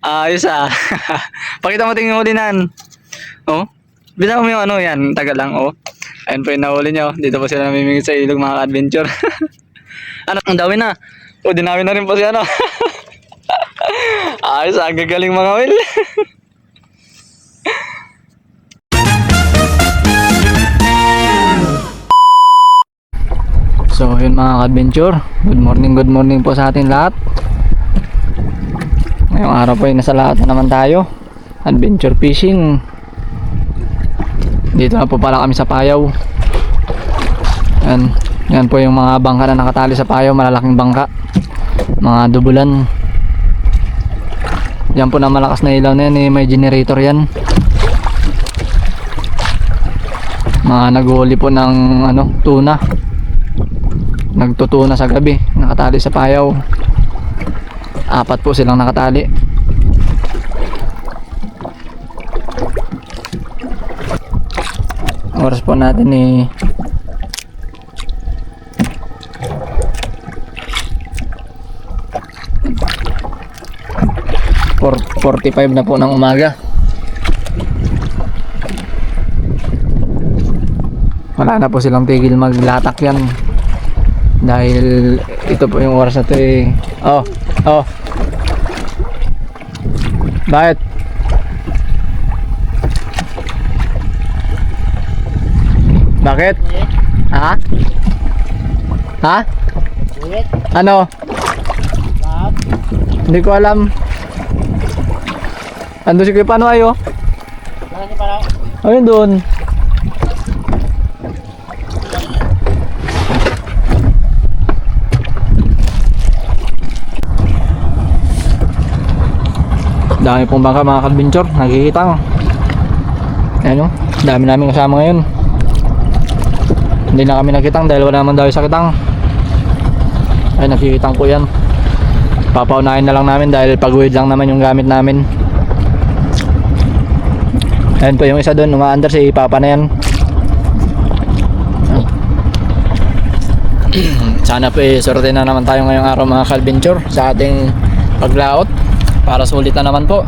Ayos ah. Pakita mo tingin hulinan. Oh. Bilang mo yung ano yan, taga lang oh. Ayun po yung nahuli niyo. Dito po sila namimingit sa ilog mga adventure. Ano, ang dami na. O, dinami na rin po si ano. Ayos ah, gagaling mga Will. So yun mga adventure, good morning po sa ating lahat. Ngayong araw po ay nasa lahat na naman tayo, adventure fishing. Dito na po pala kami sa Payaw. Yan po yung mga bangka na nakatali sa Payaw, malalaking bangka, mga dubulan. Yan po na malakas na ilaw na yan, may generator yan. Mga naghuli po ng ano, tuna. Nagtutuna sa gabi, nakatali sa Payaw. 4 po silang nakatali. Oras po natin ni 4:45 na po ng umaga. Wala na po silang tigil maglatak yan. Dahil ito po yung oras na ito eh. Oh. Bakit? Bakit? Ha? Ha? Ano? Hindi ko alam. Ando si Kuya Panoy oh. Ayun doon. Dami pong bangka mga kadventure, nakikitang. Ayan o, dami namin kasama ngayon. Hindi na kami nakitang dahil wala naman daw sa kitang. Ay, nakikitang po yan. Papaunahin na lang namin dahil pag-uwid lang naman yung gamit namin. Ayan po yung isa doon, umaandar si Papa na yan. Sana po sorte na naman tayo ngayong araw mga kadventure sa ating paglaot. Para sulit na naman po.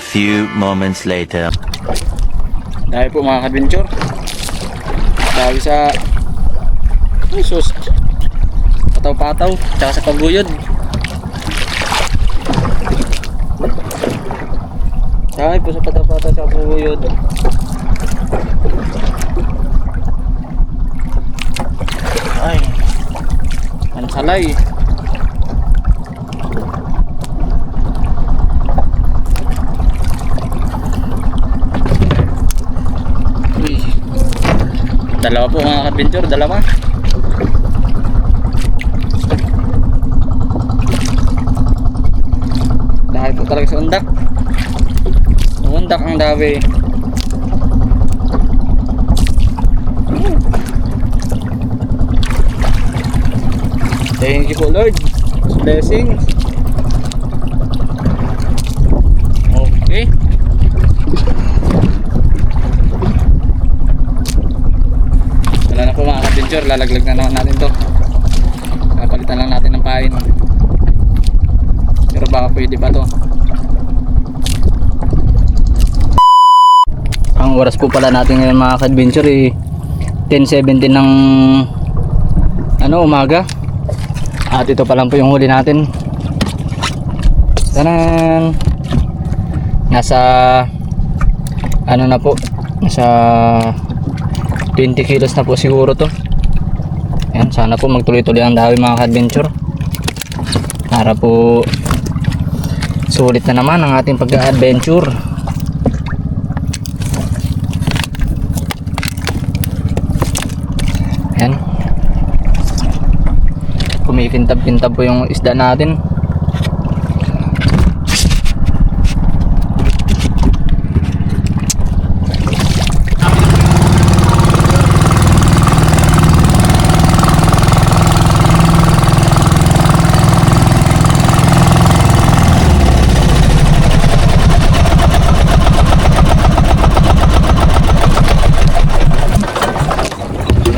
few moments later. Dahil po mga ka-adventure. Dahil sa sus pataw-pataw tsaka sa paguyod. Dahil po sa pataw-pataw sa paguyod. Ay, ang salay. Uy. Dalawa po mga ka-adventure, dalawa. Dahil po talaga sa undak. Undak ang dawi. Thank you po Lord. Blessings. Okay. Wala na po mga ka-adventure. Lalaglag na naman natin to. Kapalitan lang natin ng pain. Pero baka pwede pa to. Ang oras po pala natin ngayon mga ka-adventure 10:17 ng umaga. At ito pa lang po yung huli natin. Tanan! Nasa na po, nasa 20 kilos na po siguro to. Ayan, sana po magtuloy-tuloy ang dawi mga ka-adventure. Para po sulit na naman ang ating pag-adventure. Ayan. Kumikintab-kintab po yung isda natin.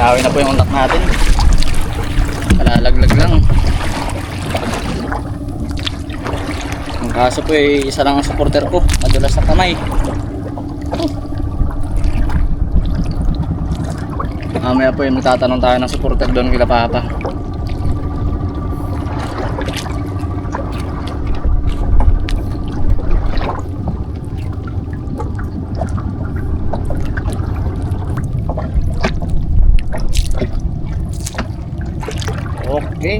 Sinawin na po yung untak natin. Malalaglag lang. Ang kaso po isa lang ang supporter ko. Madulas sa kamay. Mamaya po magtatanong tayo ng supporter doon kila Papa. Okay.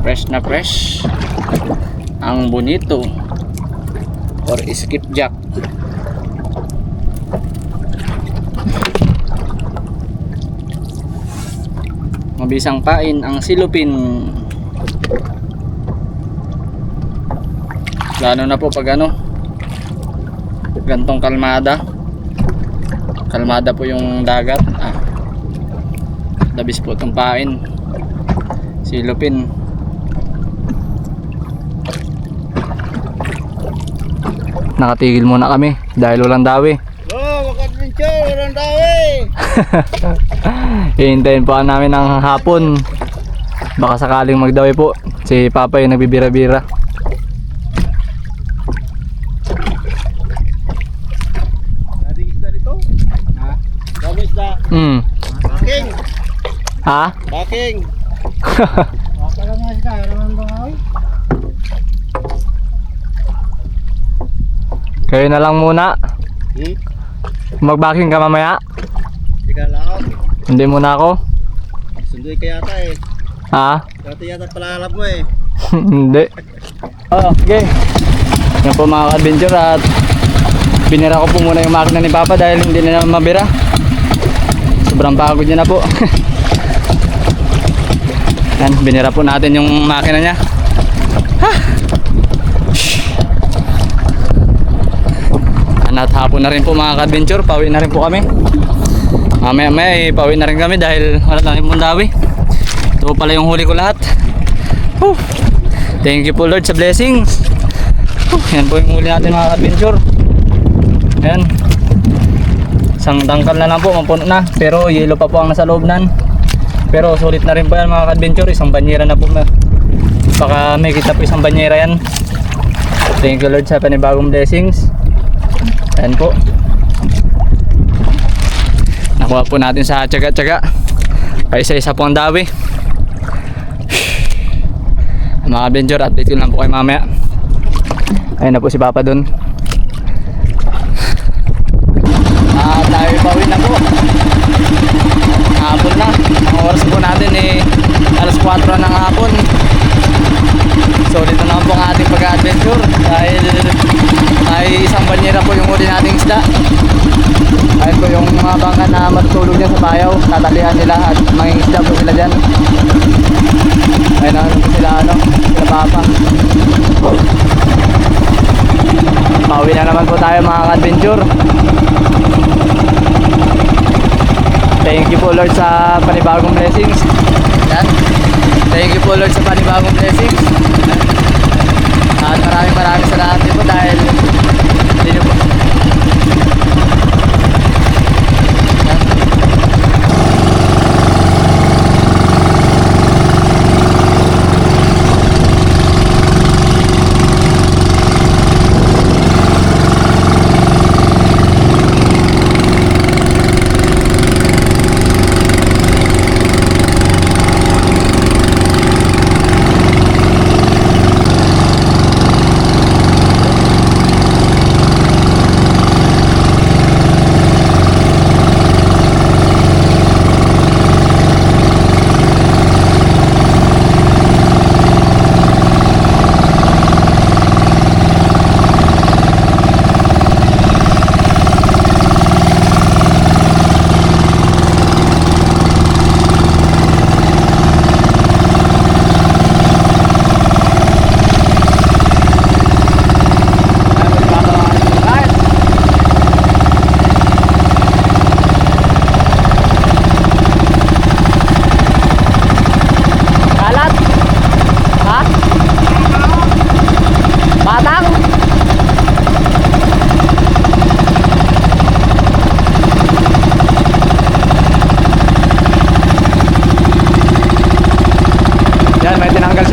Fresh na fresh ang bonito or skipjack. Mabisang pain ang silupin. Lalo na po pag gantong kalmada po yung dagat. Labis po itong pain, silupin. Nakatigil muna kami dahil walang dawi. Mag-adventure, walang dawi. Hihintayin pa namin ng hapon. Baka sakaling magdawi po. Si Papa yung nagbibira-bira. Dari isda dito? Ha? Dami isda. Baking. Ha? Baking. Baka lang nga isda, raman ba nga? Kayo na lang muna. Magbaking ka mamaya. Ika lang. Hindi muna ako. Sunduin ka yata eh. Ha? Dati yata palalap mo eh. Hindi. Okay. Yan po mga ka-adventure at binira ko po muna yung makina ni Papa dahil hindi na naman mabira. Sobrang pagod niya na po. Yan, binira po natin yung makina niya. At hapon na rin po mga ka-adventure, pauwi na rin po kami. Mamaya pauwi na rin kami dahil wala na rin mundawi. Ito pala yung huli ko lahat. Thank you po Lord sa blessing. Yan po yung huli natin mga ka-adventure. Ayan. Isang tangkal na lang po, mapuno na. Pero yellow pa po ang nasa loob nan. Pero sulit na rin po yan mga ka-adventure. Isang banyera na po Baka may kita po isang banyera yan. Thank you Lord sa panibagong blessings. Ayan po. Nakuha po natin sa tsaga-tsaga. Paisa-isa po ang dawi. Mga adventure, update ko lang po kayo mamaya. Ayun na po si Papa dun. Tayo pauwi na po. Hapon na. Ang oras po natin alas 4 ng hapon. So dito na po ang ating pag-adventure. Dahil isang banyera po yung uli nating isda. Ayun po yung mga bangka na matutulog dyan sa bayaw. Tatalian nila at mangingisda po sila dyan. Ayun na po sila sila Papa. Pauwi na naman po tayo mga ka-adventure. Thank you po Lord sa panibagong blessings. Yan. Thank you po Lord sa panibagong blessings. At maraming salamat din po dahil hindi nyo po. Yan.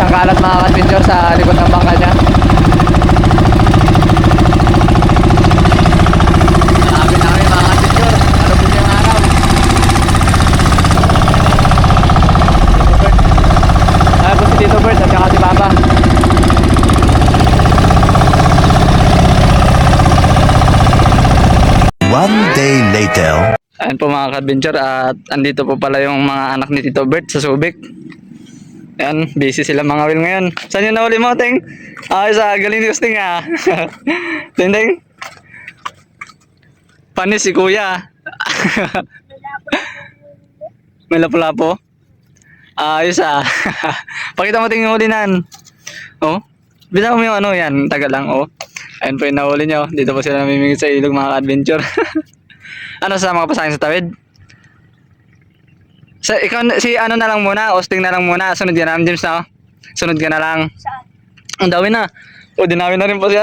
Kalat mga ka-adventure sa likod ng bangka niya. Malapit na kami mga ka-adventure. Ano po yung araw? Ayan po si Tito Bert at saka si Papa. One day later. Ayan po mga ka-adventure at andito po pala yung mga anak ni Tito Bert sa Subic. Ayan, busy sila mga Will ngayon. Saan yung nahuli mo, Teng? Ay, sa galing ni Usting ah. Teng. Panis si Kuya. May lapo-lapo. Ayos ah. Pakita mo Teng yung huli nan. Oh, bisa mo yung yan, tagal lang oh. Ayan po yung nahuli nyo. Dito po sila namimingit sa ilog mga adventure. Ano sa mga pasahing sa tawid? Sa ikaw si na lang muna, Osting na lang muna. Sunod ka na, James na. Sunod ka na lang. Saan? Ang dami na. O dinami na rin po si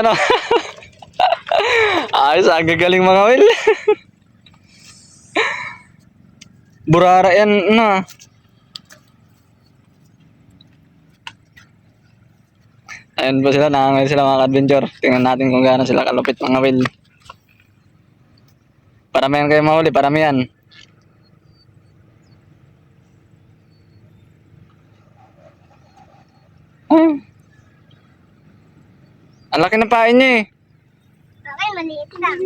Ayos, ang gagaling mga Will. Burara yan na. Ayun po sila, nangangail sila mga adventure. Tingnan natin kung gaano sila kalupit mga Will. Parami yan kayo mahuli, parami yan. Ang laki ng pain niya Akin, maliit lang.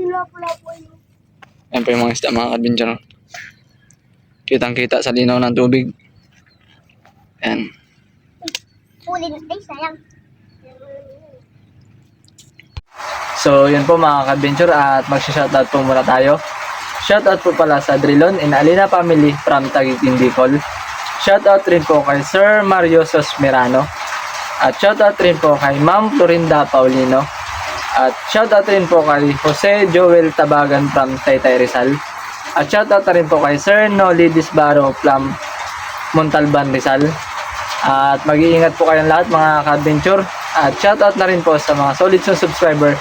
Ayan po yung mga isda mga adventure. Kitang kita sa linaw ng tubig. Ayan. Pulin, ay sayang. So yun po mga ka-adventure at magsha-shoutout po muna tayo. Shoutout po pala sa Drilon and Alina family from Taguig, Bicol. Shoutout rin po kay Sir Mario Sosmerano. At shoutout rin po kay Ma'am Florinda Paulino. At shoutout rin po kay Jose Joel Tabagan from Taytay Rizal. At shoutout rin po kay Sir Noli Disbaro from Montalban Rizal. At mag-iingat po kayong lahat mga ka-adventure. At shoutout na rin po sa mga solid subscriber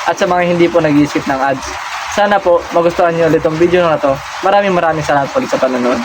at sa mga hindi po nag-i-skip ng ads. Sana po magustuhan nyo ulit itong video na to. Maraming salamat po ulit sa panonood.